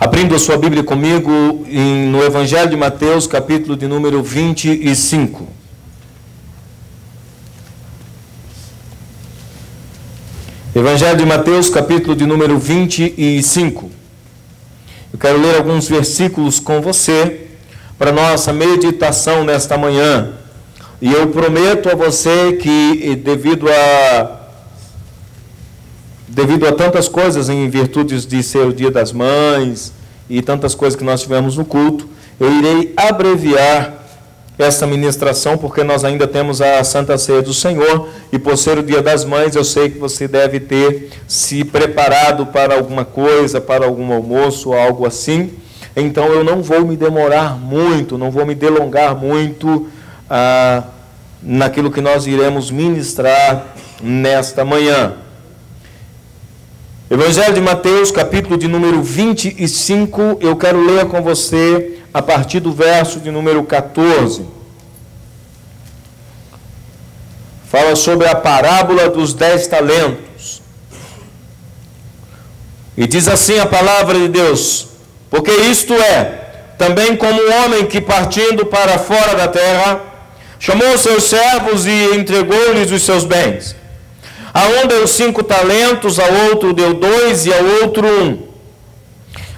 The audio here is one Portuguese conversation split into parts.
Abrindo a sua Bíblia comigo no Evangelho de Mateus, capítulo de número 25. Evangelho de Mateus, capítulo de número 25. Eu quero ler alguns versículos com você para nossa meditação nesta manhã. E eu prometo a você que devido a tantas coisas, em virtude de ser o Dia das Mães e tantas coisas que nós tivemos no culto, eu irei abreviar esta ministração, porque nós ainda temos a Santa Ceia do Senhor, e por ser o Dia das Mães, eu sei que você deve ter se preparado para alguma coisa, para algum almoço, algo assim. Então eu não vou me demorar muito, não vou me delongar muito naquilo que nós iremos ministrar nesta manhã. Evangelho de Mateus, capítulo de número 25, eu quero ler com você a partir do verso de número 14. Fala sobre a parábola dos 10 talentos. E diz assim a palavra de Deus: porque isto é, também como um homem que partindo para fora da terra, chamou seus servos e entregou-lhes os seus bens. A um deu 5 talentos, a outro deu 2 e a outro 1.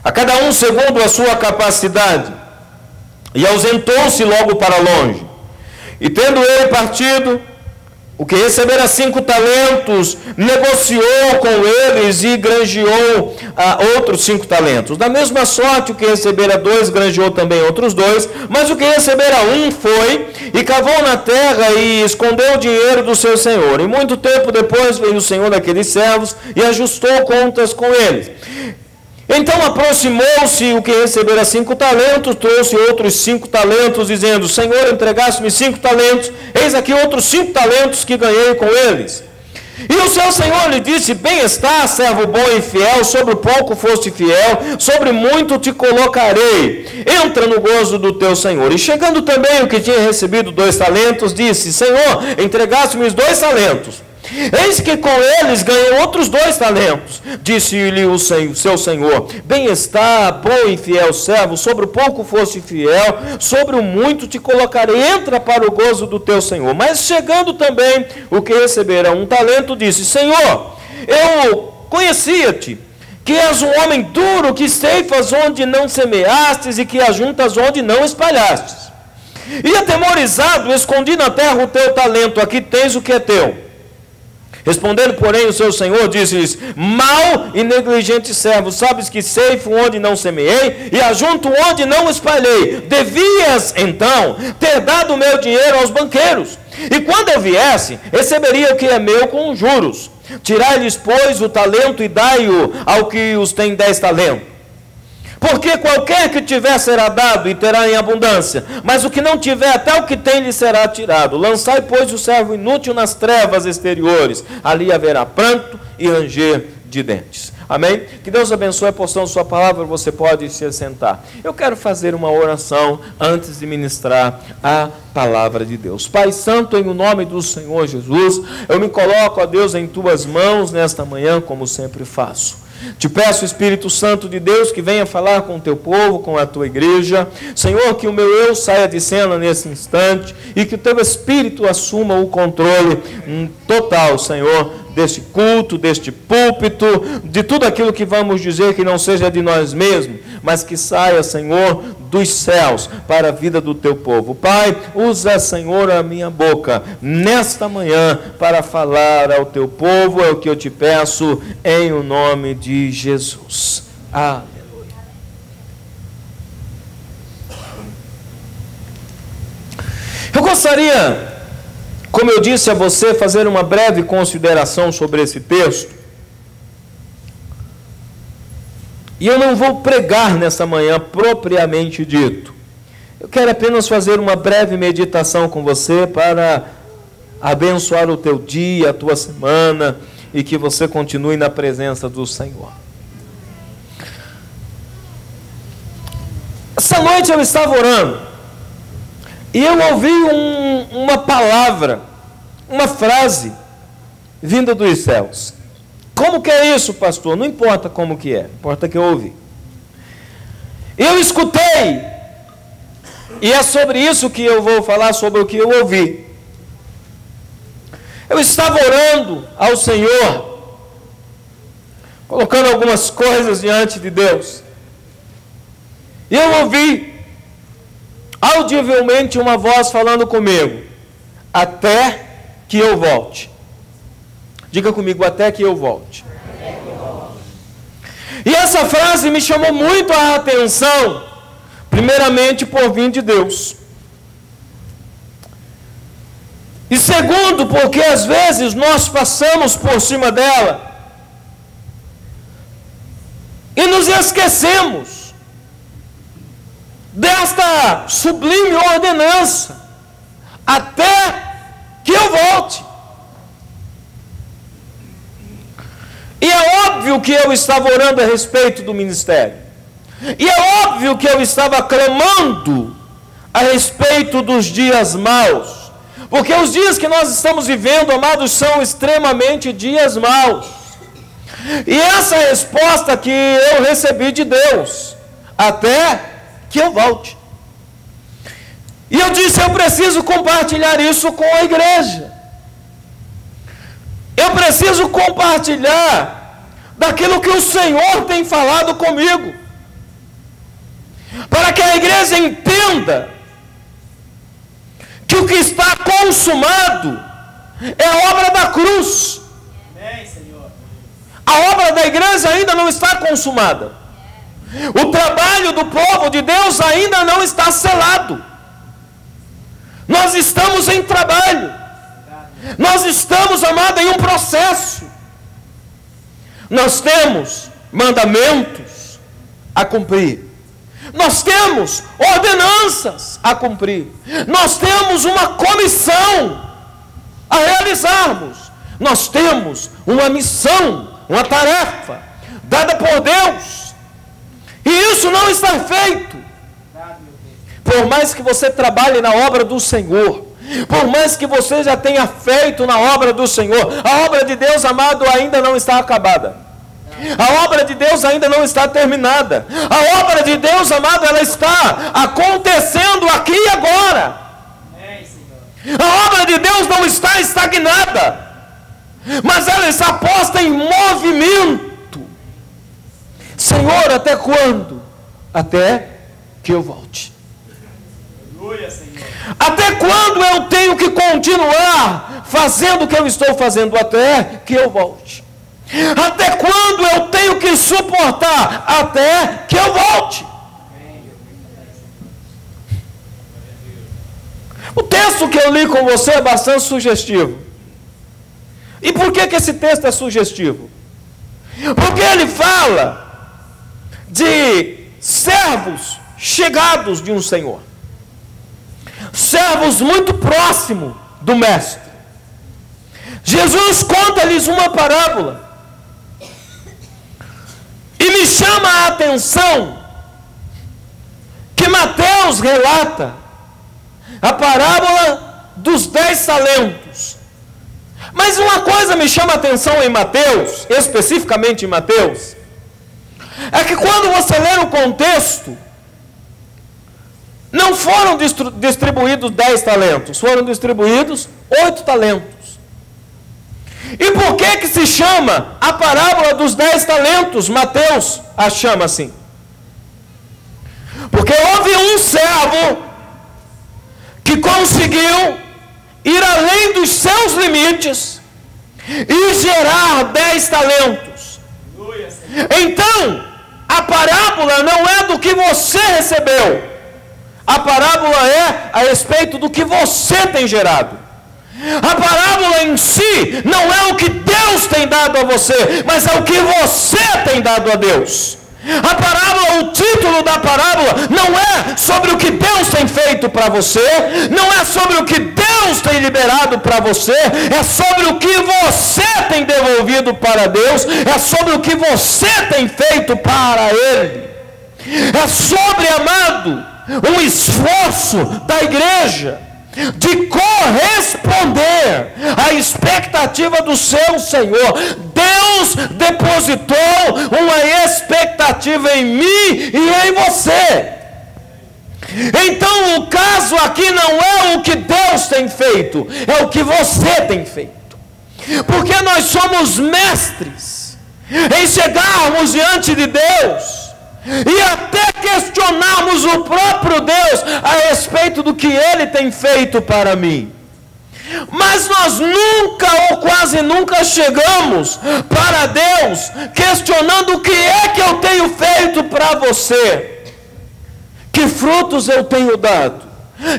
A cada um segundo a sua capacidade. E ausentou-se logo para longe. E tendo ele partido, o que recebera 5 talentos, negociou com eles e granjeou outros 5 talentos. Da mesma sorte, o que recebera 2, granjeou também outros 2, mas o que recebera 1 foi e cavou na terra e escondeu o dinheiro do seu senhor. E muito tempo depois veio o senhor daqueles servos e ajustou contas com eles. Então aproximou-se o que recebera 5 talentos, trouxe outros 5 talentos, dizendo: Senhor, entregaste-me 5 talentos, eis aqui outros 5 talentos que ganhei com eles. E o seu senhor lhe disse: bem está, servo bom e fiel, sobre pouco foste fiel, sobre muito te colocarei, entra no gozo do teu senhor. E chegando também o que tinha recebido 2 talentos, disse: Senhor, entregaste-me os 2 talentos. Eis que com eles ganhei outros 2 talentos. Disse-lhe o seu senhor: bem está, bom e fiel servo, sobre o pouco foste fiel, sobre o muito te colocarei, entra para o gozo do teu senhor. Mas chegando também o que recebera 1 talento, disse: Senhor, eu conhecia-te, que és um homem duro, que ceifas onde não semeastes e que ajuntas onde não espalhastes. E atemorizado, escondi na terra o teu talento, aqui tens o que é teu. Respondendo, porém, o seu senhor, disse-lhes: mau e negligente servo, sabes que ceifo onde não semeei e ajunto onde não espalhei. Devias, então, ter dado o meu dinheiro aos banqueiros, e quando eu viesse, receberia o que é meu com juros. Tirai-lhes, pois, o talento e dai-o ao que os tem 10 talentos. Porque qualquer que tiver será dado e terá em abundância, mas o que não tiver, até o que tem lhe será tirado. Lançai, pois, o servo inútil nas trevas exteriores, ali haverá pranto e ranger de dentes. Amém? Que Deus abençoe a porção de sua palavra, você pode se assentar. Eu quero fazer uma oração antes de ministrar a palavra de Deus. Pai Santo, em o nome do Senhor Jesus, eu me coloco, ó Deus, em tuas mãos nesta manhã, como sempre faço. Te peço, Espírito Santo de Deus, que venha falar com o teu povo, com a tua igreja. Senhor, que o meu eu saia de cena nesse instante e que o teu Espírito assuma o controle total, Senhor, deste culto, deste púlpito, de tudo aquilo que vamos dizer que não seja de nós mesmos, mas que saia, Senhor, dos céus para a vida do teu povo. Pai, usa, Senhor, a minha boca nesta manhã para falar ao teu povo, é o que eu te peço em o nome de Jesus. Aleluia. Eu gostaria, como eu disse a você, fazer uma breve consideração sobre esse texto. E eu não vou pregar nessa manhã propriamente dito. Eu quero apenas fazer uma breve meditação com você para abençoar o teu dia, a tua semana, e que você continue na presença do Senhor. Essa noite eu estava orando e eu ouvi uma palavra, uma frase vinda dos céus. Como que é isso, pastor? Não importa como que é, importa que eu ouvi. Eu escutei, e é sobre isso que eu vou falar, sobre o que eu ouvi. Eu estava orando ao Senhor, colocando algumas coisas diante de Deus, e eu ouvi audivelmente uma voz falando comigo: até que eu volte. Diga comigo: até que eu volte. E essa frase me chamou muito a atenção, primeiramente por vir de Deus, e segundo, porque às vezes nós passamos por cima dela e nos esquecemos desta sublime ordenança: até que eu volte. E é óbvio que eu estava orando a respeito do ministério, e é óbvio que eu estava clamando a respeito dos dias maus, porque os dias que nós estamos vivendo, amados, são extremamente dias maus. E essa resposta que eu recebi de Deus: até que eu volte. E eu disse: eu preciso compartilhar isso com a igreja. Eu preciso compartilhar daquilo que o Senhor tem falado comigo, para que a igreja entenda que o que está consumado é a obra da cruz. A obra da igreja ainda não está consumada. O trabalho do povo de Deus ainda não está selado. Nós estamos em trabalho. Nós estamos, amado, em um processo. Nós temos mandamentos a cumprir. Nós temos ordenanças a cumprir. Nós temos uma comissão a realizarmos. Nós temos uma missão, uma tarefa dada por Deus. E isso não está feito. Por mais que você trabalhe na obra do Senhor, por mais que você já tenha feito na obra do Senhor, a obra de Deus, amado, ainda não está acabada. A obra de Deus ainda não está terminada. A obra de Deus, amado, ela está acontecendo aqui e agora. A obra de Deus não está estagnada, mas ela está posta em movimento. Senhor, até quando? Até que eu volte. Até quando eu tenho que continuar fazendo o que eu estou fazendo? Até que eu volte. Até quando eu tenho que suportar? Até que eu volte. O texto que eu li com você é bastante sugestivo. E por que esse texto é sugestivo? Porque ele fala de servos chegados de um Senhor, servos muito próximos do Mestre. Jesus conta-lhes uma parábola, e me chama a atenção que Mateus relata a parábola dos 10 talentos. Mas uma coisa me chama a atenção em Mateus, especificamente em Mateus, é que quando você lê o contexto, não foram distribuídos 10 talentos, foram distribuídos 8 talentos. E por que se chama a parábola dos 10 talentos? Mateus a chama assim. Porque houve um servo que conseguiu ir além dos seus limites e gerar 10 talentos. Então, a parábola não é do que você recebeu. A parábola é a respeito do que você tem gerado. A parábola em si não é o que Deus tem dado a você, mas é o que você tem dado a Deus. A parábola, o título da parábola não é sobre o que Deus tem feito para você, não é sobre o que Deus tem liberado para você, é sobre o que você tem devolvido para Deus, é sobre o que você tem feito para Ele. É sobre, amado, um esforço da igreja, de corresponder à expectativa do seu Senhor. Deus depositou uma expectativa em mim e em você. Então o caso aqui não é o que Deus tem feito, é o que você tem feito. Porque nós somos mestres em chegarmos diante de Deus e até questionarmos o próprio Deus a respeito do que Ele tem feito para mim. Mas nós nunca ou quase nunca chegamos para Deus questionando o que é que eu tenho feito para você. Que frutos eu tenho dado?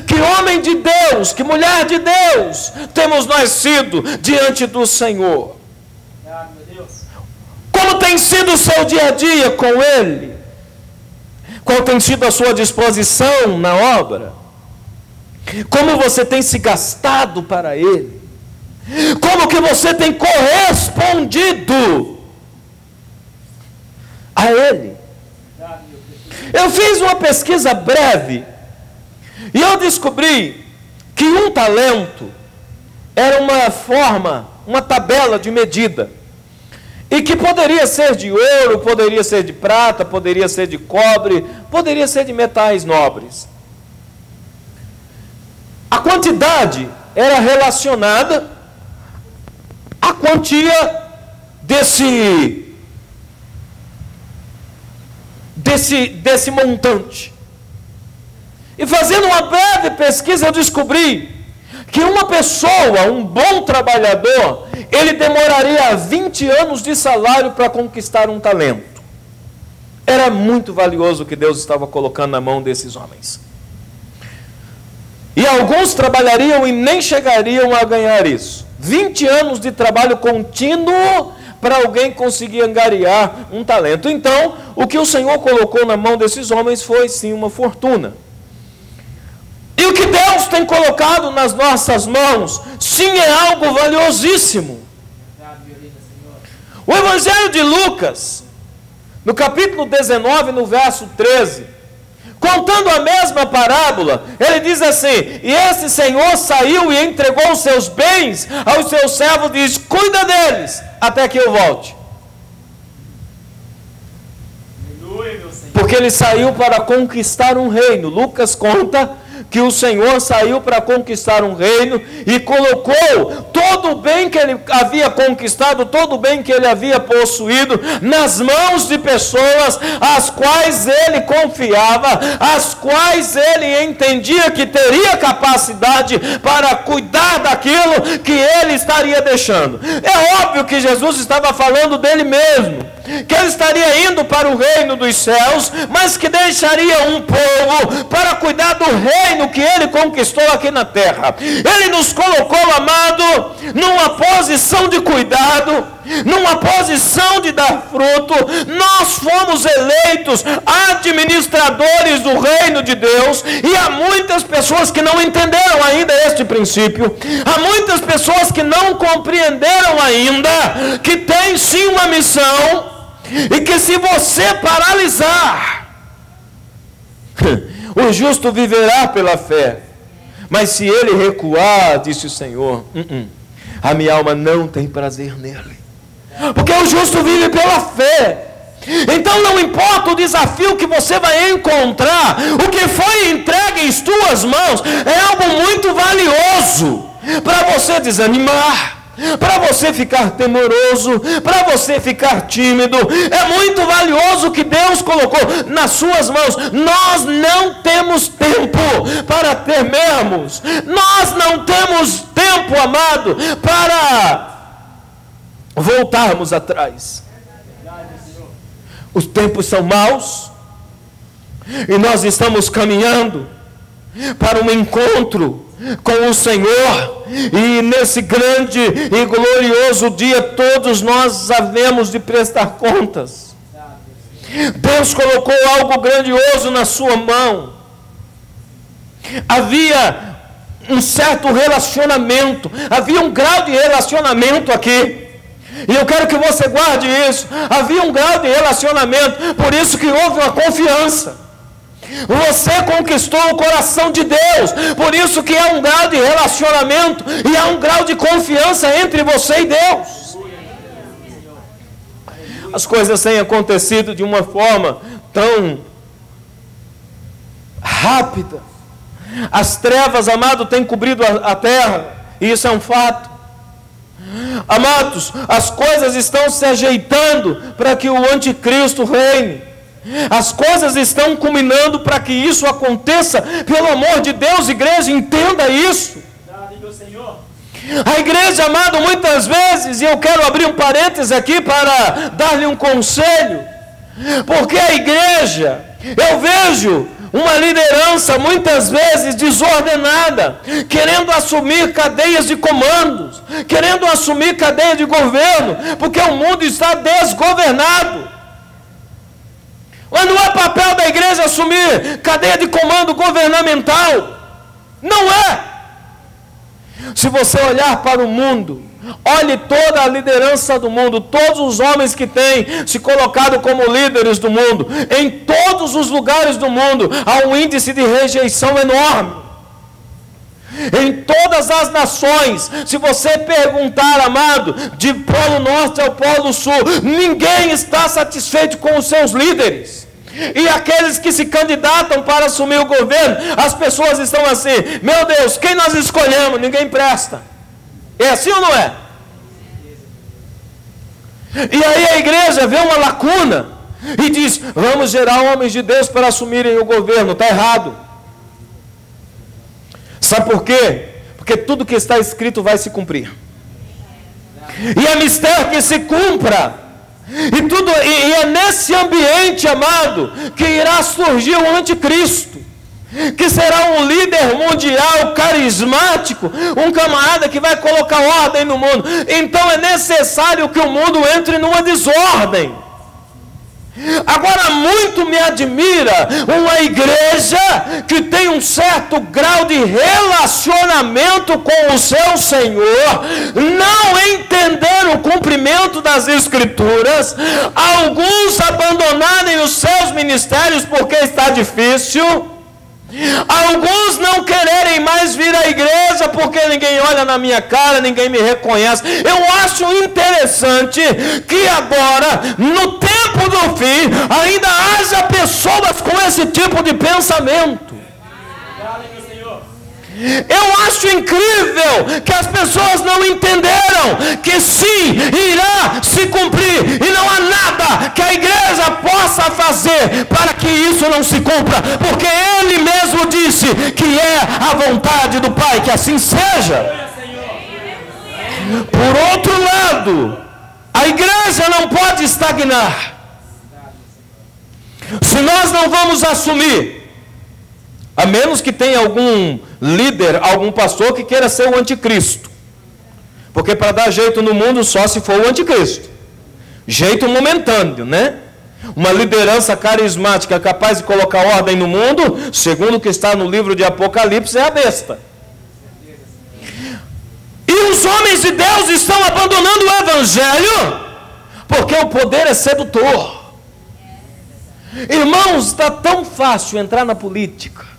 Que homem de Deus, que mulher de Deus temos nós sido diante do Senhor? Como tem sido o seu dia a dia com Ele? Qual tem sido a sua disposição na obra? Como você tem se gastado para Ele? Como que você tem correspondido a Ele? Eu fiz uma pesquisa breve e eu descobri que um talento era uma forma, uma tabela de medida, e que poderia ser de ouro, poderia ser de prata, poderia ser de cobre, poderia ser de metais nobres. A quantidade era relacionada à quantia desse montante. E fazendo uma breve pesquisa, eu descobri que uma pessoa, um bom trabalhador, ele demoraria 20 anos de salário para conquistar um talento. Era muito valioso o que Deus estava colocando na mão desses homens. E alguns trabalhariam e nem chegariam a ganhar isso. 20 anos de trabalho contínuo para alguém conseguir angariar um talento. Então, o que o Senhor colocou na mão desses homens foi sim uma fortuna. E o que Deus tem colocado nas nossas mãos, sim, é algo valiosíssimo. O Evangelho de Lucas, no capítulo 19, no verso 13, contando a mesma parábola, ele diz assim: e esse senhor saiu e entregou os seus bens aos seus servos e diz: cuida deles, até que eu volte. Porque ele saiu para conquistar um reino. Lucas conta que o Senhor saiu para conquistar um reino e colocou todo o bem que ele havia conquistado, todo o bem que ele havia possuído, nas mãos de pessoas às quais ele confiava, às quais ele entendia que teria capacidade para cuidar daquilo que ele estaria deixando. É óbvio que Jesus estava falando dele mesmo, que ele estaria indo para o reino dos céus, mas que deixaria um povo para cuidar do reino que ele conquistou aqui na terra. Ele nos colocou, amado, numa posição de cuidado, numa posição de dar fruto. Nós fomos eleitos administradores do reino de Deus, e há muitas pessoas que não entenderam ainda este princípio. Há muitas pessoas que não compreenderam ainda que tem sim uma missão, e que se você paralisar, o justo viverá pela fé, mas se ele recuar, disse o Senhor, a minha alma não tem prazer nele, porque o justo vive pela fé. Então não importa o desafio que você vai encontrar, o que foi entregue em tuas mãos é algo muito valioso para você desanimar, para você ficar temoroso, para você ficar tímido. É muito valioso o que Deus colocou nas suas mãos. Nós não temos tempo para temermos, nós não temos tempo, amado, para voltarmos atrás. Os tempos são maus e nós estamos caminhando para um encontro com o Senhor, e nesse grande e glorioso dia todos nós havemos de prestar contas. Deus colocou algo grandioso na sua mão. Havia um certo relacionamento, havia um grau de relacionamento aqui, e eu quero que você guarde isso. Havia um grau de relacionamento, por isso que houve uma confiança. Você conquistou o coração de Deus. Por isso que há um grau de relacionamento e há um grau de confiança entre você e Deus. As coisas têm acontecido de uma forma tão rápida. As trevas, amado, têm cobrido a terra, e isso é um fato. Amados, as coisas estão se ajeitando para que o anticristo reine. As coisas estão culminando para que isso aconteça. Pelo amor de Deus, igreja, entenda isso. A igreja, amado, muitas vezes, e eu quero abrir um parênteses aqui para dar-lhe um conselho, porque a igreja, eu vejo uma liderança muitas vezes desordenada, querendo assumir cadeias de comandos, querendo assumir cadeia de governo, porque o mundo está desgovernado. Mas não é papel da igreja assumir cadeia de comando governamental. Não é. Se você olhar para o mundo, olhe toda a liderança do mundo, todos os homens que têm se colocado como líderes do mundo, em todos os lugares do mundo, há um índice de rejeição enorme. Em todas as nações, se você perguntar, amado, de Polo Norte ao Polo Sul, ninguém está satisfeito com os seus líderes. E aqueles que se candidatam para assumir o governo, as pessoas estão assim: meu Deus, quem nós escolhemos? Ninguém presta. É assim ou não é? E aí a igreja vê uma lacuna e diz: vamos gerar homens de Deus para assumirem o governo. Está errado. Sabe por quê? Porque tudo que está escrito vai se cumprir. E é mistério que se cumpra. E é nesse ambiente, amado, que irá surgir o anticristo, que será um líder mundial carismático, um camarada que vai colocar ordem no mundo. Então é necessário que o mundo entre numa desordem. Agora, muito me admira uma igreja que tem um certo grau de relacionamento com o seu Senhor, não entender o cumprimento das Escrituras, alguns abandonarem os seus ministérios porque está difícil, alguns não quererem mais vir à igreja porque ninguém olha na minha cara, ninguém me reconhece. Eu acho interessante que agora, no tempo do fim, ainda haja pessoas com esse tipo de pensamento. Eu acho incrível que as pessoas não entenderam que sim, irá se cumprir, e não há nada que a igreja possa fazer para que isso não se cumpra, porque Ele mesmo disse que é a vontade do Pai, que assim seja. Por outro lado, a igreja não pode estagnar. Se nós não vamos assumir, a menos que tenha algum líder, algum pastor que queira ser o anticristo, porque para dar jeito no mundo só se for o anticristo, jeito momentâneo, né? Uma liderança carismática capaz de colocar ordem no mundo, segundo o que está no livro de Apocalipse, é a besta. E os homens de Deus estão abandonando o evangelho porque o poder é sedutor. Irmãos, está tão fácil entrar na política.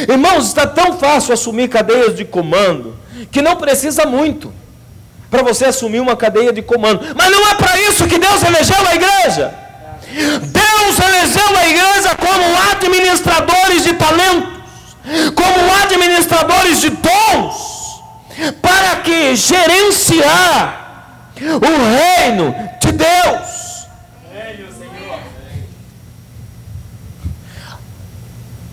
Irmãos, está tão fácil assumir cadeias de comando, que não precisa muito para você assumir uma cadeia de comando. Mas não é para isso que Deus elegeu a igreja. Deus elegeu a igreja como administradores de talentos, como administradores de dons, para que gerenciar o reino de Deus.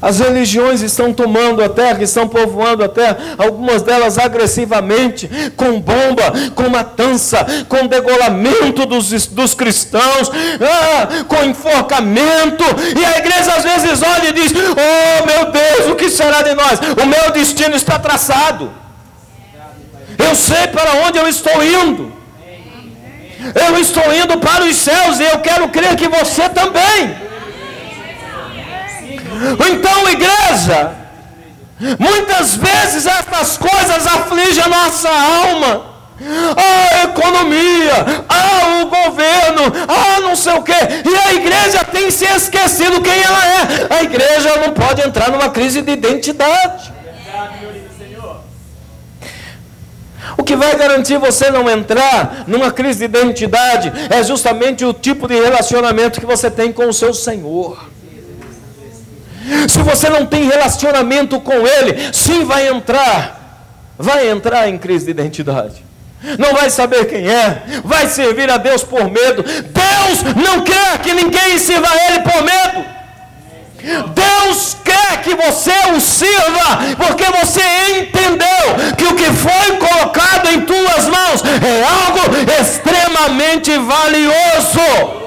As religiões estão tomando a terra, estão povoando a terra, algumas delas agressivamente, com bomba, com matança, com degolamento dos cristãos, com enforcamento, e a igreja às vezes olha e diz: oh meu Deus, o que será de nós? O meu destino está traçado, eu sei para onde eu estou indo, eu estou indo para os céus, e eu quero crer que você também. Então, igreja, muitas vezes estas coisas afligem a nossa alma, a economia, o governo, não sei o quê. E a igreja tem se esquecido quem ela é. A igreja não pode entrar numa crise de identidade. O que vai garantir você não entrar numa crise de identidade é justamente o tipo de relacionamento que você tem com o seu Senhor. Se você não tem relacionamento com Ele, sim, vai entrar em crise de identidade. Não vai saber quem é, vai servir a Deus por medo. Deus não quer que ninguém sirva a Ele por medo. Deus quer que você o sirva, porque você entendeu que o que foi colocado em tuas mãos é algo extremamente valioso.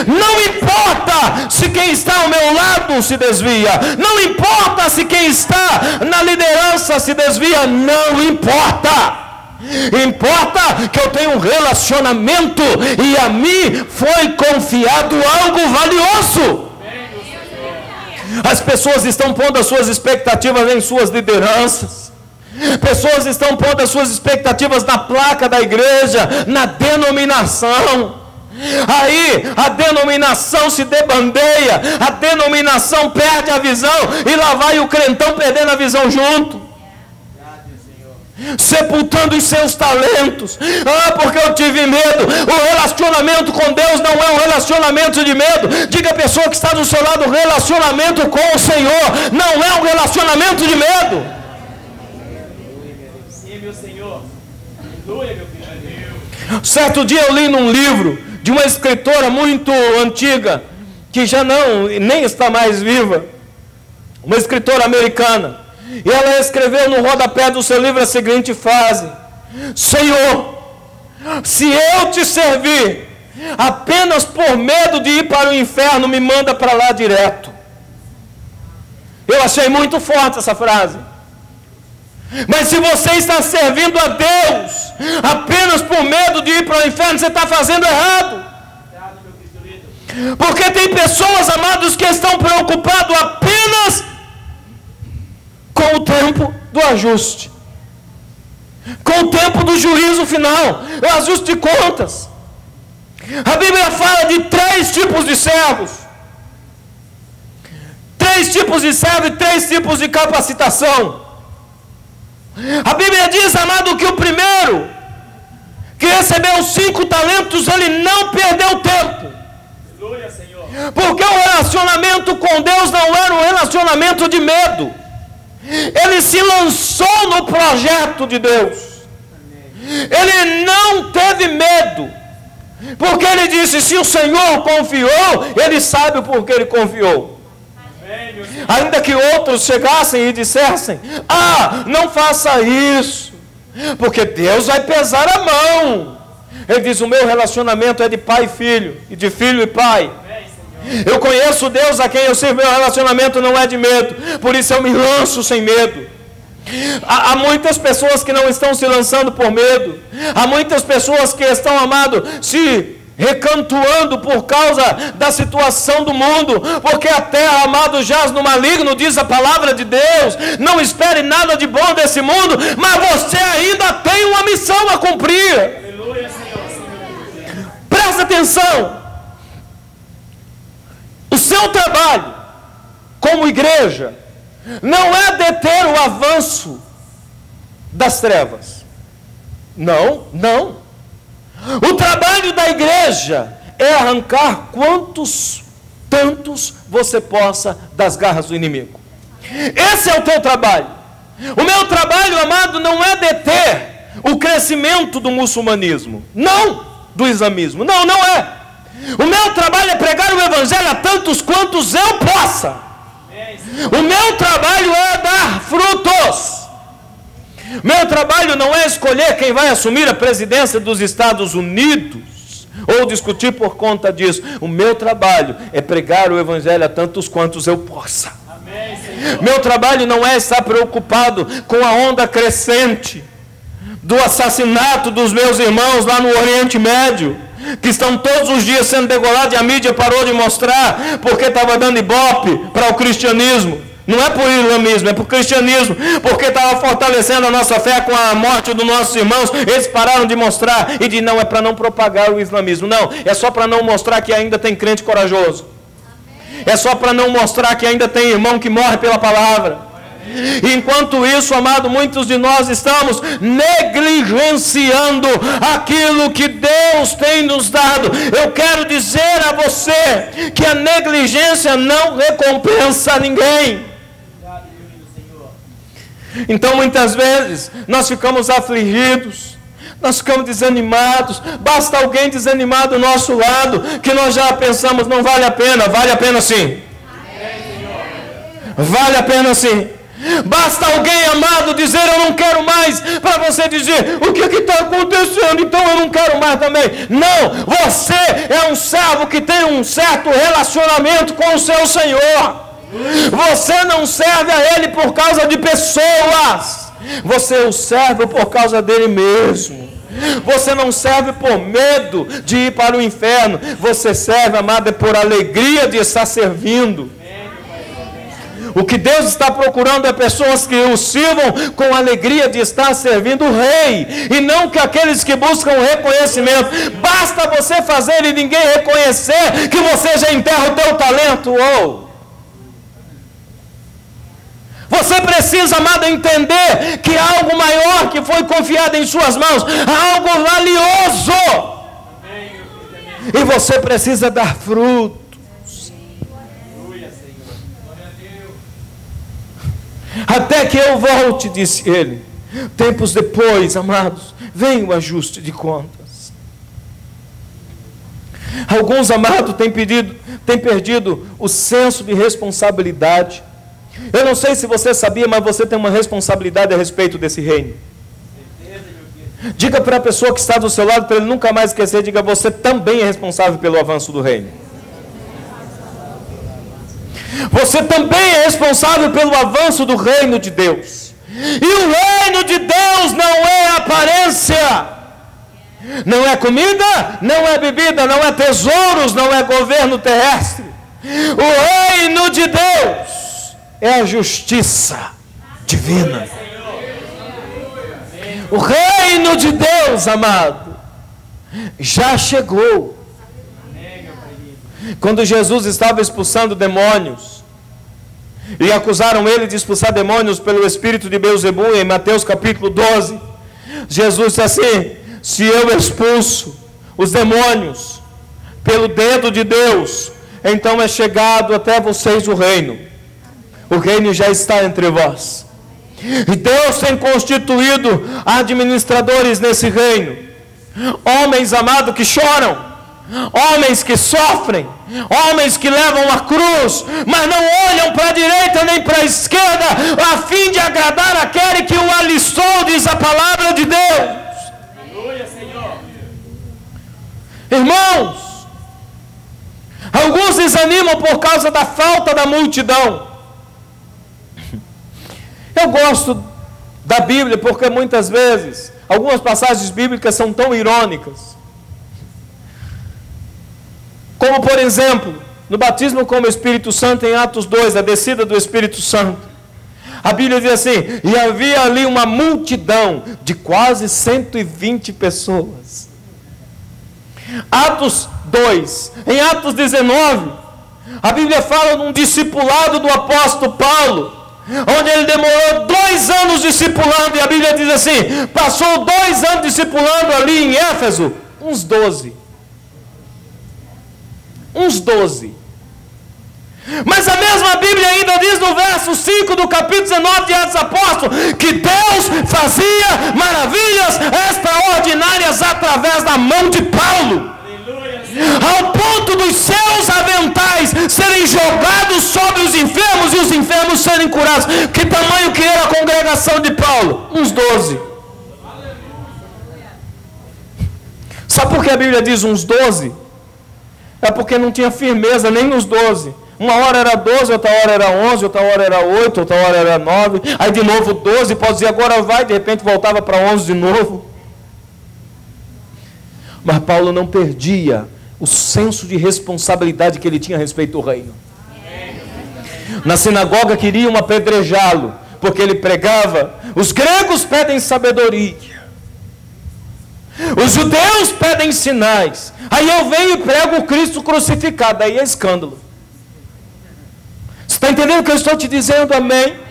Não importa se quem está ao meu lado se desvia, não importa se quem está na liderança se desvia, não importa. Importa que eu tenho um relacionamento e a mim foi confiado algo valioso. As pessoas estão pondo as suas expectativas em suas lideranças. Pessoas estão pondo as suas expectativas na placa da igreja, na denominação. Aí a denominação se debandeia, a denominação perde a visão, e lá vai o crentão perdendo a visão junto, sepultando os seus talentos. Porque eu tive medo. O relacionamento com Deus não é um relacionamento de medo. Diga à pessoa que está do seu lado: o relacionamento com o Senhor não é um relacionamento de medo. Sim, meu Senhor. Aleluia, meu filho. Certo dia eu li num livro de uma escritora muito antiga, que já nem está mais viva, uma escritora americana. E ela escreveu no rodapé do seu livro a seguinte frase: Senhor, se eu te servir apenas por medo de ir para o inferno, me manda para lá direto. Eu achei muito forte essa frase. Mas se você está servindo a Deus apenas por medo de ir para o inferno, você está fazendo errado. Porque tem pessoas, amados, que estão preocupados apenas com o tempo do ajuste, com o tempo do juízo final, o ajuste de contas. A Bíblia fala de 3 tipos de servos. 3 tipos de servo e 3 tipos de capacitação. A Bíblia diz, amado, que o primeiro, que recebeu 5 talentos, ele não perdeu tempo. Aleluia, Senhor. Porque o relacionamento com Deus não era um relacionamento de medo. Ele se lançou no projeto de Deus. Ele não teve medo, porque ele disse: se o Senhor confiou, ele sabe o porquê ele confiou. Ainda que outros chegassem e dissessem: não faça isso, porque Deus vai pesar a mão. Ele diz: o meu relacionamento é de pai e filho, e de filho e pai. Eu conheço Deus a quem eu sirvo, meu relacionamento não é de medo, por isso eu me lanço sem medo. Há muitas pessoas que não estão se lançando por medo. Há muitas pessoas que estão, amado, se recantuando por causa da situação do mundo, porque a terra, amado, jaz no maligno, diz a palavra de Deus. Não espere nada de bom desse mundo, mas você ainda tem uma missão a cumprir. Aleluia, Senhor. Presta atenção. O seu trabalho como igreja não é deter o avanço das trevas. Não. O trabalho da igreja é arrancar tantos você possa das garras do inimigo. Esse é o teu trabalho. O meu trabalho, amado, não é deter o crescimento do muçulmanismo, não do islamismo, não é. O meu trabalho é pregar o evangelho a tantos quantos eu possa. O meu trabalho é dar frutos. Meu trabalho não é escolher quem vai assumir a presidência dos Estados Unidos, ou discutir por conta disso. O meu trabalho é pregar o evangelho a tantos quantos eu possa. Meu trabalho não é estar preocupado com a onda crescente do assassinato dos meus irmãos lá no Oriente Médio, que estão todos os dias sendo degolados, e a mídia parou de mostrar porque estava dando ibope para o cristianismo. Não é por islamismo, é por cristianismo, porque estava fortalecendo a nossa fé com a morte dos nossos irmãos. Eles pararam de mostrar e de não, é para não propagar o islamismo. Não, é só para não mostrar que ainda tem crente corajoso. É só para não mostrar que ainda tem irmão que morre pela palavra. Enquanto isso, amado, muitos de nós estamos negligenciando aquilo que Deus tem nos dado. Eu quero dizer a você que a negligência não recompensa ninguém. Então muitas vezes nós ficamos afligidos, nós ficamos desanimados. Basta alguém desanimar do nosso lado que nós já pensamos, não vale a pena. Vale a pena sim. Vale a pena sim. Basta alguém, amado, dizer eu não quero mais, para você dizer o que está acontecendo, então eu não quero mais também. Não, você é um servo que tem um certo relacionamento com o seu Senhor. Você não serve a Ele por causa de pessoas, você o serve por causa dele mesmo. Você não serve por medo de ir para o inferno, você serve, amado, por alegria de estar servindo. O que Deus está procurando é pessoas que o sirvam com alegria de estar servindo o Rei, e não que aqueles que buscam reconhecimento. Basta você fazer e ninguém reconhecer que você já enterra o teu talento. Você precisa, amado, entender que há algo maior que foi confiado em suas mãos, há algo valioso, e você precisa dar fruto. Até que eu volte, disse ele. Tempos depois, amados, vem o ajuste de contas. Alguns, amados, têm perdido o senso de responsabilidade. Eu não sei se você sabia, mas você tem uma responsabilidade a respeito desse reino. Diga para a pessoa que está do seu lado, para ele nunca mais esquecer, diga, você também é responsável pelo avanço do reino. Você também é responsável pelo avanço do reino de Deus. E o reino de Deus não é aparência, não é comida, não é bebida, não é tesouros, não é governo terrestre. O reino de Deus é a justiça divina. O reino de Deus, amado, já chegou. Quando Jesus estava expulsando demônios, e acusaram ele de expulsar demônios pelo espírito de Beelzebul, em Mateus capítulo 12, Jesus disse assim: se eu expulso os demônios pelo dedo de Deus, então é chegado até vocês o reino já está entre vós. E Deus tem constituído administradores nesse reino, homens, amados, que choram, homens que sofrem, homens que levam a cruz, mas não olham para a direita nem para a esquerda, a fim de agradar aquele que o alistou, diz a palavra de Deus. Aleluia, Senhor. Irmãos, alguns desanimam por causa da falta da multidão. Eu gosto da Bíblia porque muitas vezes algumas passagens bíblicas são tão irônicas. Como, por exemplo, no batismo com o Espírito Santo, em Atos 2, a descida do Espírito Santo. A Bíblia diz assim: e havia ali uma multidão de quase 120 pessoas. Atos 2, em Atos 19, a Bíblia fala de um discipulado do apóstolo Paulo, onde ele demorou 2 anos discipulando, e a Bíblia diz assim: passou 2 anos discipulando ali em Éfeso, uns 12. Mas a mesma Bíblia ainda diz no verso 5 do capítulo 19 de Atos dos Apóstolos, que Deus fazia maravilhas extraordinárias através da mão de Paulo, ao ponto dos seus aventais serem jogados sobre os enfermos e os enfermos serem curados. Que tamanho que era a congregação de Paulo? Uns 12. Sabe por que a Bíblia diz uns 12? É porque não tinha firmeza nem nos 12. Uma hora era 12, outra hora era 11, outra hora era 8, outra hora era 9. Aí de novo 12, pode dizer agora vai, de repente voltava para 11 de novo. Mas Paulo não perdia o senso de responsabilidade que ele tinha a respeito do reino. Na sinagoga queriam apedrejá-lo, porque ele pregava. Os gregos pedem sabedoria, os judeus pedem sinais. Aí eu venho e prego o Cristo crucificado. Aí é escândalo. Você está entendendo o que eu estou te dizendo? Amém?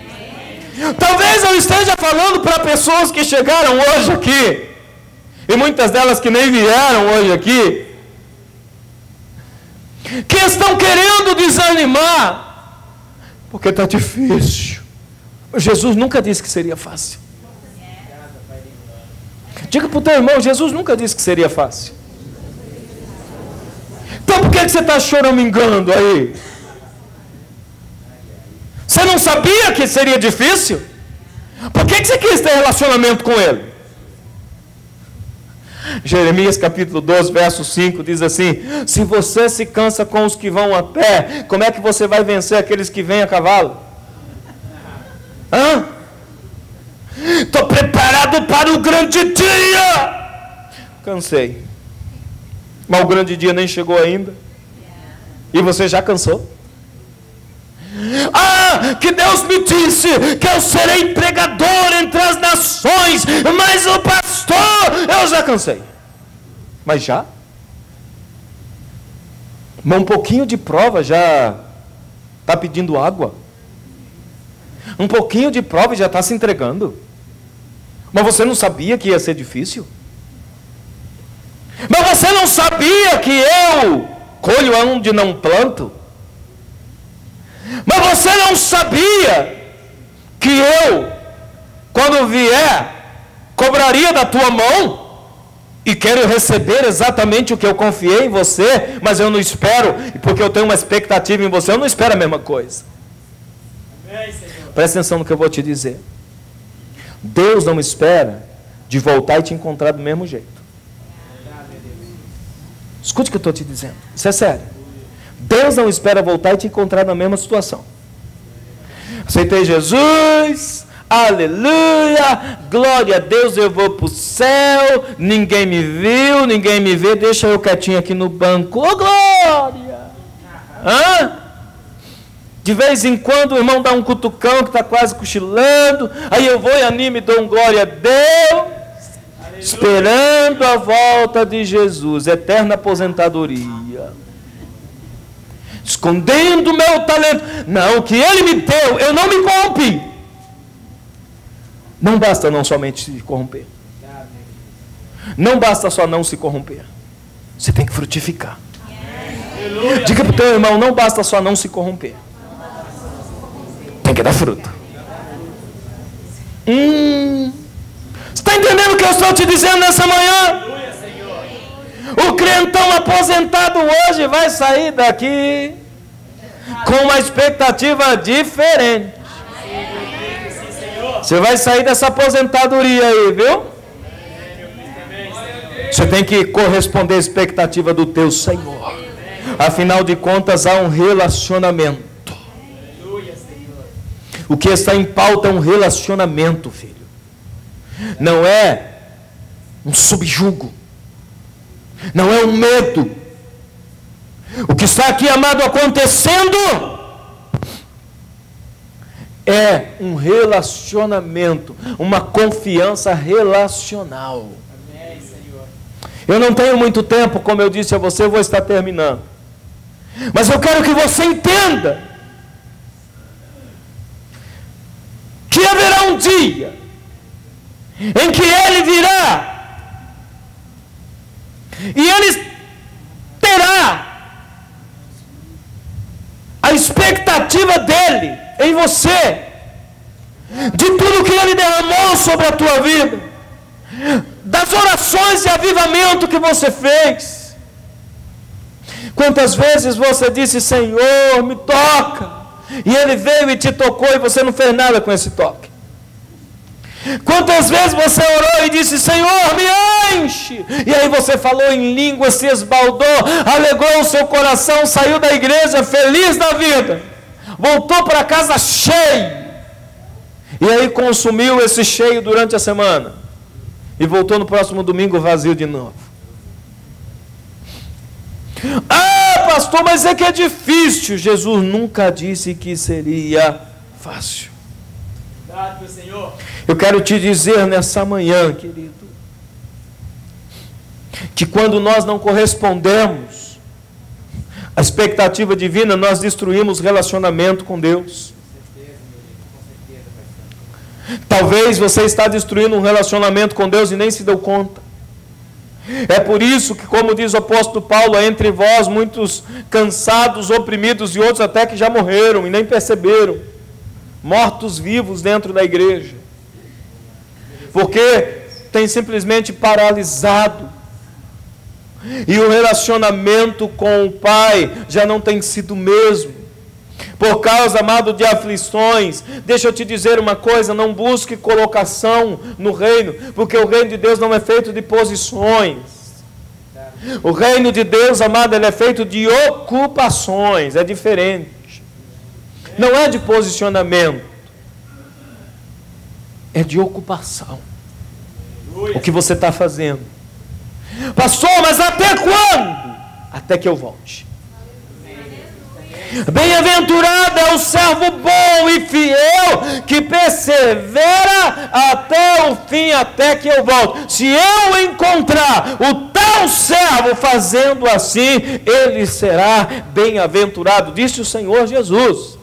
Talvez eu esteja falando para pessoas que chegaram hoje aqui, e muitas delas que nem vieram hoje aqui, que estão querendo desanimar, porque está difícil. Jesus nunca disse que seria fácil. Diga para o teu irmão, Jesus nunca disse que seria fácil. Então por que você está choramingando aí? Você não sabia que seria difícil? Por que você quis ter relacionamento com ele? Jeremias capítulo 12, verso 5 diz assim: se você se cansa com os que vão a pé, como é que você vai vencer aqueles que vêm a cavalo? Estou preparado para o grande dia. Cansei. Mas o grande dia nem chegou ainda. E você já cansou? Que Deus me disse que eu serei pregador entre as nações, mas o pastor, eu já cansei. Mas já? Mas um pouquinho de prova já está pedindo água. Um pouquinho de prova e já está se entregando. Mas você não sabia que ia ser difícil? Mas você não sabia que eu colho onde não planto? Mas você não sabia que eu, quando vier, cobraria da tua mão? E quero receber exatamente o que eu confiei em você, mas eu não espero, porque eu tenho uma expectativa em você, eu não espero a mesma coisa. Presta atenção no que eu vou te dizer. Deus não espera de voltar e te encontrar do mesmo jeito. Escute o que eu estou te dizendo, isso é sério. Deus não espera voltar e te encontrar na mesma situação. Aceitei Jesus, aleluia, glória a Deus, eu vou para o céu, ninguém me viu, ninguém me vê, deixa eu quietinho aqui no banco, ô glória! De vez em quando o irmão dá um cutucão que está quase cochilando, aí eu vou e animo e dou um glória a Deus, aleluia, esperando a volta de Jesus, eterna aposentadoria. Escondendo o meu talento. Não, o que ele me deu, eu não me corrompi. Não basta não somente se corromper. Não basta só não se corromper. Você tem que frutificar. Diga para o teu irmão, não basta só não se corromper. Tem que dar fruto. Você está entendendo o que eu estou te dizendo nessa manhã? O crentão aposentado hoje vai sair daqui com uma expectativa diferente. Você vai sair dessa aposentadoria aí, viu? Você tem que corresponder à expectativa do teu Senhor. Afinal de contas, há um relacionamento. O que está em pauta é um relacionamento, filho. Não é um subjugo. Não é um medo. O que está aqui, amado, acontecendo é um relacionamento, uma confiança relacional. Eu não tenho muito tempo, como eu disse a você, eu vou estar terminando. Mas eu quero que você entenda que haverá um dia em que Ele virá e Ele terá a expectativa dEle em você, de tudo que Ele derramou sobre a tua vida, das orações de avivamento que você fez. Quantas vezes você disse: Senhor, me toca, e Ele veio e te tocou e você não fez nada com esse toque. Quantas vezes você orou e disse: Senhor, me enche, e aí você falou em língua, se esbaldou, alegrou o seu coração, saiu da igreja feliz da vida, voltou para casa cheio, e aí consumiu esse cheio durante a semana, e voltou no próximo domingo vazio de novo. pastor, mas é que é difícil. Jesus nunca disse que seria fácil. Eu quero te dizer nessa manhã, querido, que quando nós não correspondemos à expectativa divina, nós destruímos relacionamento com Deus. Talvez você está destruindo um relacionamento com Deus e nem se deu conta. É por isso que, como diz o apóstolo Paulo, há entre vós muitos cansados, oprimidos e outros até que já morreram e nem perceberam. Mortos vivos dentro da igreja. Porque tem simplesmente paralisado. E o relacionamento com o Pai já não tem sido o mesmo. Por causa, amado, de aflições. Deixa eu te dizer uma coisa, não busque colocação no reino, porque o reino de Deus não é feito de posições. O reino de Deus, amado, ele é feito de ocupações, é diferente. Não é de posicionamento, é de ocupação. O que você está fazendo? Pastor, mas até quando? Até que eu volte. Bem-aventurado é o servo bom e fiel, que persevera até o fim, até que eu volte. Se eu encontrar o tal servo fazendo assim, ele será bem-aventurado, disse o Senhor Jesus.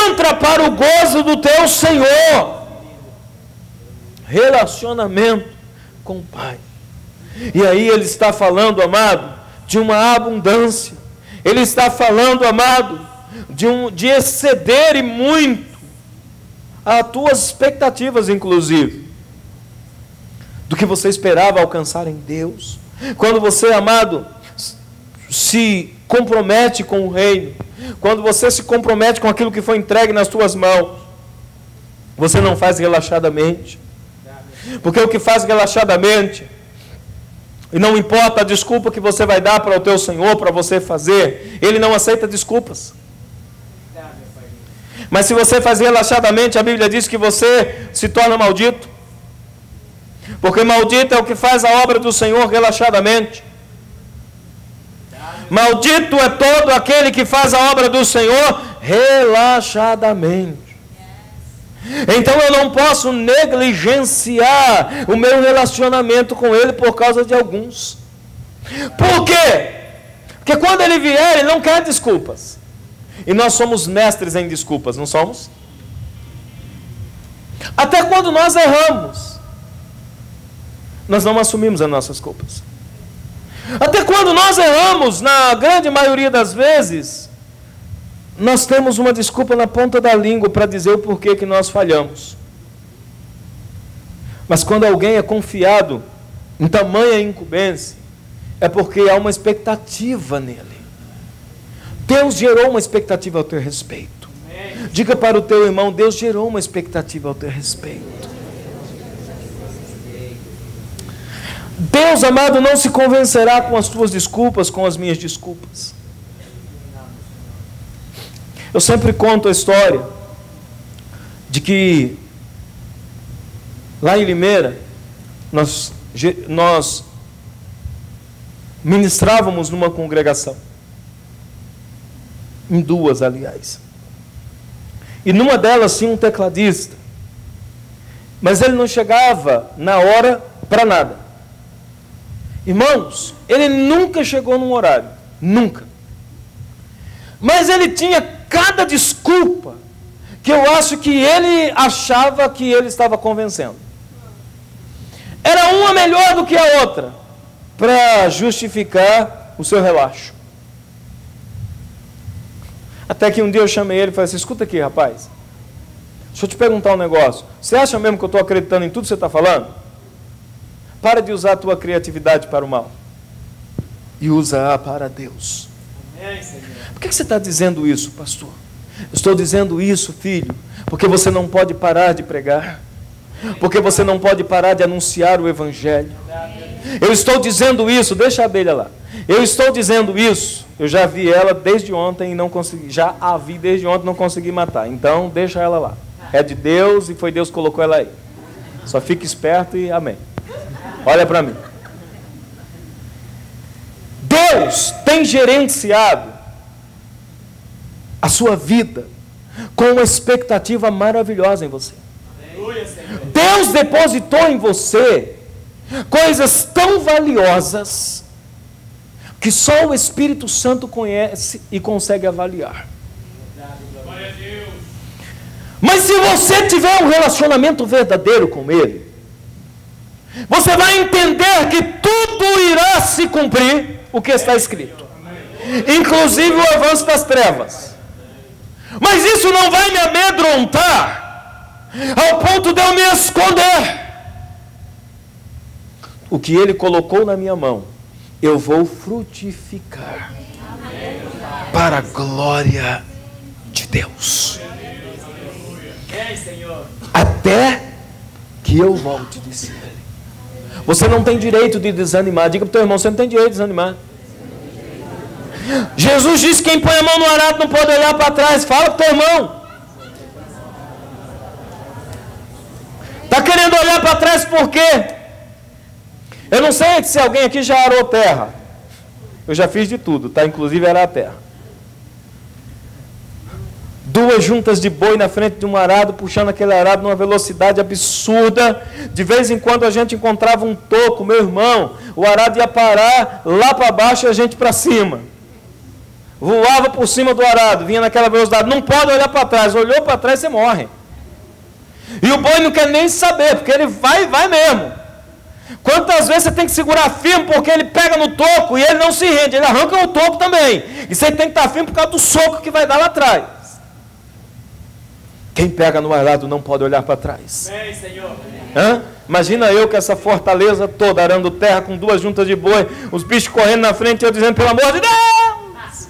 Entra para o gozo do teu Senhor. Relacionamento com o Pai. E aí ele está falando, amado, de uma abundância. Ele está falando, amado, de exceder e muito as tuas expectativas, inclusive, do que você esperava alcançar em Deus. Quando você, amado, se compromete com o reino, quando você se compromete com aquilo que foi entregue nas tuas mãos, você não faz relaxadamente. Porque o que faz relaxadamente, e não importa a desculpa que você vai dar para o teu Senhor, para você fazer, Ele não aceita desculpas. Mas se você faz relaxadamente, a Bíblia diz que você se torna maldito. Porque maldito é o que faz a obra do Senhor relaxadamente. Maldito é todo aquele que faz a obra do Senhor relaxadamente. Então eu não posso negligenciar o meu relacionamento com Ele por causa de alguns. Por quê? Porque quando Ele vier, Ele não quer desculpas. E nós somos mestres em desculpas, não somos? Até quando nós erramos, nós não assumimos as nossas culpas. Até quando nós erramos, na grande maioria das vezes, nós temos uma desculpa na ponta da língua para dizer o porquê que nós falhamos. Mas quando alguém é confiado em tamanha incumbência, é porque há uma expectativa nele. Deus gerou uma expectativa ao teu respeito. Diga para o teu irmão, Deus gerou uma expectativa ao teu respeito. Deus, amado, não se convencerá com as tuas desculpas, com as minhas desculpas. Eu sempre conto a história de que lá em Limeira nós ministrávamos numa congregação, em duas, aliás, e numa delas tinha um tecladista, mas ele não chegava na hora para nada. Irmãos, ele nunca chegou num horário, nunca. Mas ele tinha cada desculpa que eu acho que ele achava que ele estava convencendo. Era uma melhor do que a outra, para justificar o seu relaxo. Até que um dia eu chamei ele e falei assim, escuta aqui, rapaz, deixa eu te perguntar um negócio. Você acha mesmo que eu estou acreditando em tudo que você está falando? Para de usar a tua criatividade para o mal. E usa-a para Deus. Por que você está dizendo isso, pastor? Eu estou dizendo isso, filho, porque você não pode parar de pregar. Porque você não pode parar de anunciar o Evangelho. Eu estou dizendo isso, deixa a abelha lá. Eu estou dizendo isso, eu já vi ela desde ontem e não consegui, já a vi desde ontem e não consegui matar. Então, deixa ela lá. É de Deus e foi Deus que colocou ela aí. Só fique esperto e amém. Olha para mim. Deus tem gerenciado a sua vida com uma expectativa maravilhosa em você. Deus depositou em você coisas tão valiosas que só o Espírito Santo conhece e consegue avaliar. Mas se você tiver um relacionamento verdadeiro com Ele, você vai entender que tudo irá se cumprir o que está escrito, inclusive o avanço das trevas. Mas isso não vai me amedrontar ao ponto de eu me esconder. O que Ele colocou na minha mão, eu vou frutificar para a glória de Deus, até que eu volte, disse Ele. Você não tem direito de desanimar. Diga para o teu irmão, você não tem direito de desanimar. Jesus disse: quem põe a mão no arado não pode olhar para trás. Fala para o teu irmão. Está querendo olhar para trás por quê? Eu não sei se alguém aqui já arou terra. Eu já fiz de tudo, tá? Inclusive arar a terra. 2 juntas de boi na frente de um arado, puxando aquele arado numa velocidade absurda. De vez em quando a gente encontrava um toco, meu irmão, o arado ia parar lá para baixo e a gente para cima. Voava por cima do arado, vinha naquela velocidade. Não pode olhar para trás, olhou para trás você morre. E o boi não quer nem saber, porque ele vai mesmo. Quantas vezes você tem que segurar firme, porque ele pega no toco e ele não se rende, ele arranca o toco também. E você tem que estar firme por causa do soco que vai dar lá atrás. Quem pega no arado não pode olhar para trás. Amém, Senhor. Imagina eu com essa fortaleza toda, arando terra com 2 juntas de boi, os bichos correndo na frente e eu dizendo: pelo amor de Deus!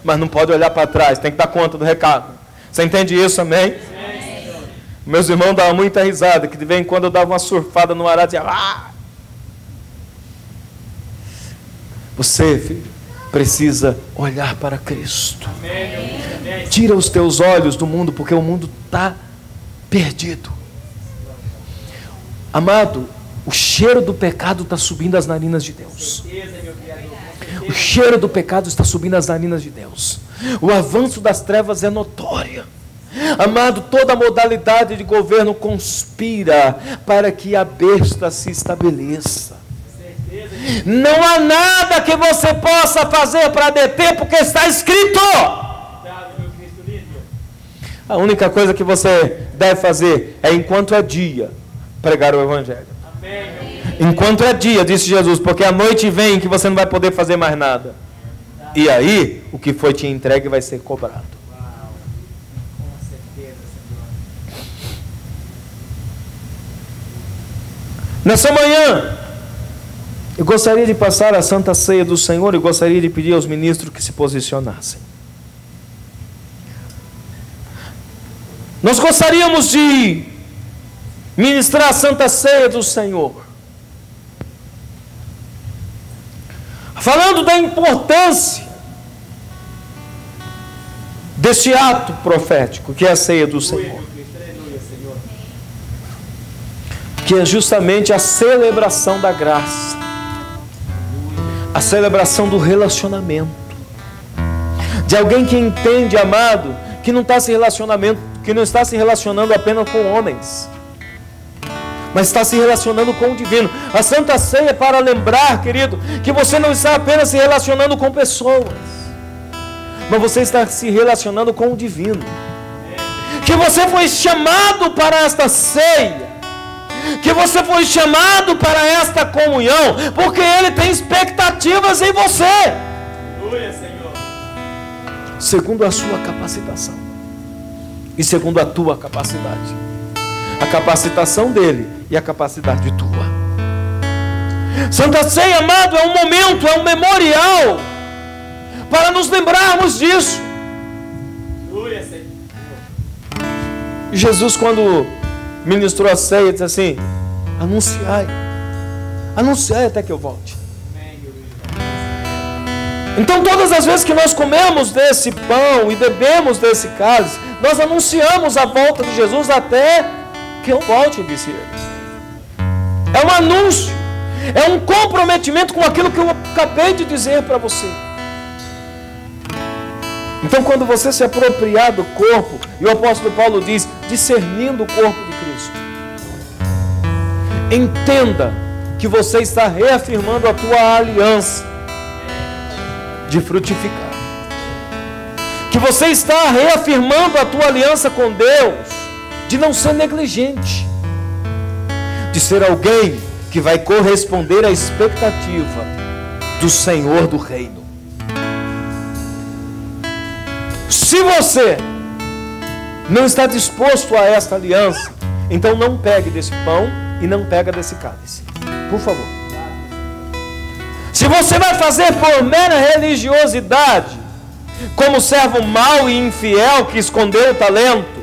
Mas não pode olhar para trás, tem que dar conta do recado. Você entende isso, amém? Amém. Meus irmãos davam muita risada, que de vez em quando eu dava uma surfada no arado e dizia: Você, filho, precisa olhar para Cristo. Amém. Tira os teus olhos do mundo, porque o mundo está perdido. Amado, o cheiro do pecado está subindo às narinas de Deus. O cheiro do pecado está subindo às narinas de Deus. O avanço das trevas é notório. Amado, toda modalidade de governo conspira para que a besta se estabeleça. Não há nada que você possa fazer para deter, porque está escrito. A única coisa que você deve fazer é, enquanto é dia, pregar o Evangelho. Enquanto é dia, disse Jesus, porque a noite vem que você não vai poder fazer mais nada. E aí, o que foi te entregue vai ser cobrado. Nessa manhã, eu gostaria de passar a Santa Ceia do Senhor e gostaria de pedir aos ministros que se posicionassem. Nós gostaríamos de ministrar a Santa Ceia do Senhor, falando da importância desse ato profético que é a ceia do Senhor, que é justamente a celebração da graça, a celebração do relacionamento, de alguém que entende, amado, que não está se relacionando apenas com homens, mas está se relacionando com o divino. A Santa Ceia é para lembrar, querido, que você não está apenas se relacionando com pessoas, mas você está se relacionando com o divino, que você foi chamado para esta ceia, que você foi chamado para esta comunhão, porque Ele tem expectativas em você, segundo a sua capacitação e segundo a tua capacidade. A capacitação dele e a capacidade tua. Santa Ceia, amado, é um momento, é um memorial para nos lembrarmos disso. Jesus, quando ministrou a ceia, disse assim: anunciai até que eu volte. Então, todas as vezes que nós comemos desse pão e bebemos desse cálice, nós anunciamos a volta de Jesus até que eu volte, disse ele. É um anúncio. É um comprometimento com aquilo que eu acabei de dizer para você. Então, quando você se apropriar do corpo, e o apóstolo Paulo diz, discernindo o corpo de Cristo, entenda que você está reafirmando a tua aliança de frutificar. Que você está reafirmando a tua aliança com Deus de não ser negligente, de ser alguém que vai corresponder à expectativa do Senhor do reino. Se você não está disposto a esta aliança, então não pegue desse pão e não pega desse cálice, por favor. Se você vai fazer por mera religiosidade, como servo mau e infiel que escondeu o talento,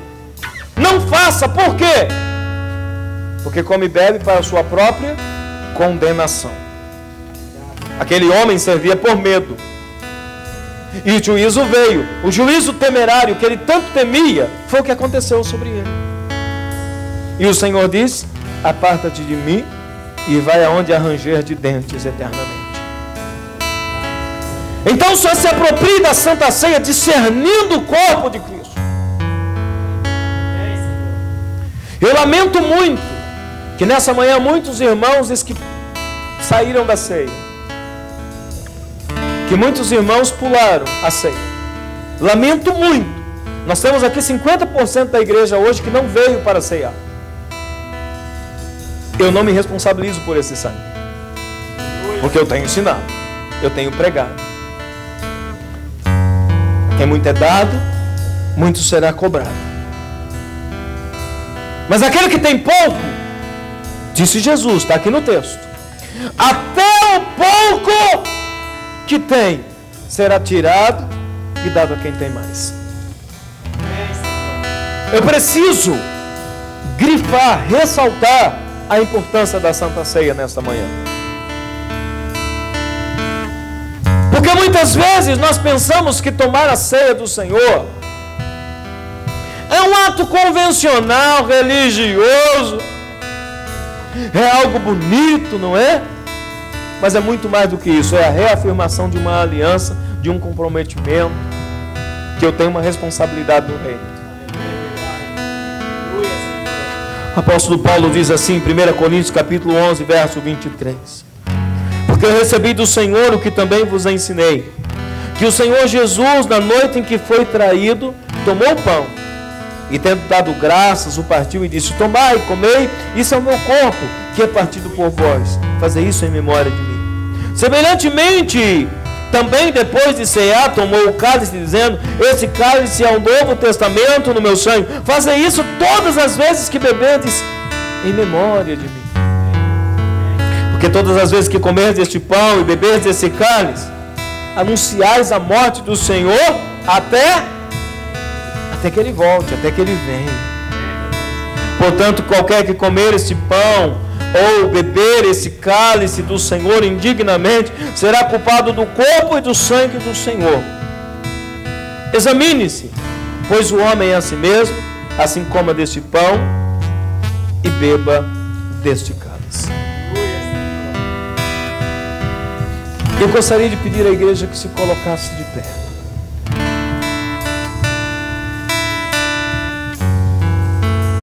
não faça. Por quê? Porque come e bebe para a sua própria condenação. Aquele homem servia por medo, e o juízo veio. O juízo temerário que ele tanto temia foi o que aconteceu sobre ele. E o Senhor diz: aparta-te de mim e vai aonde há ranger de dentes eternamente. Então só se aproprie da Santa Ceia discernindo o corpo de Cristo. Eu lamento muito que nessa manhã muitos irmãos que saíram da ceia, que muitos irmãos pularam a ceia. Lamento muito. Nós temos aqui 50% da igreja hoje que não veio para ceiar. Eu não me responsabilizo por esse sangue, porque eu tenho ensinado, eu tenho pregado. Quem muito é dado, muito será cobrado. Mas aquele que tem pouco, disse Jesus, está aqui no texto, até o pouco que tem será tirado e dado a quem tem mais. Eu preciso grifar, ressaltar a importância da Santa Ceia nesta manhã. Porque muitas vezes nós pensamos que tomar a ceia do Senhor é um ato convencional, religioso, é algo bonito, não é? Mas é muito mais do que isso, é a reafirmação de uma aliança, de um comprometimento, que eu tenho uma responsabilidade no reino. O apóstolo Paulo diz assim, em 1 Coríntios capítulo 11, verso 23. Porque eu recebi do Senhor o que também vos ensinei, que o Senhor Jesus, na noite em que foi traído, tomou o pão, e tendo dado graças, o partiu e disse: tomai, comei, isso é o meu corpo, que é partido por vós, fazei isso em memória de mim. Semelhantemente, também depois de cear, tomou o cálice, dizendo: esse cálice é o novo testamento no meu sangue, fazei isso todas as vezes que beberdes, em memória de mim. Porque todas as vezes que comerdes este pão e beberdes esse cálice, anunciais a morte do Senhor até que Ele volte, até que Ele venha. Portanto, qualquer que comer este pão ou beber esse cálice do Senhor indignamente, será culpado do corpo e do sangue do Senhor. Examine-se, pois o homem é a si mesmo, assim coma deste pão e beba deste cálice. Eu gostaria de pedir à igreja que se colocasse de pé.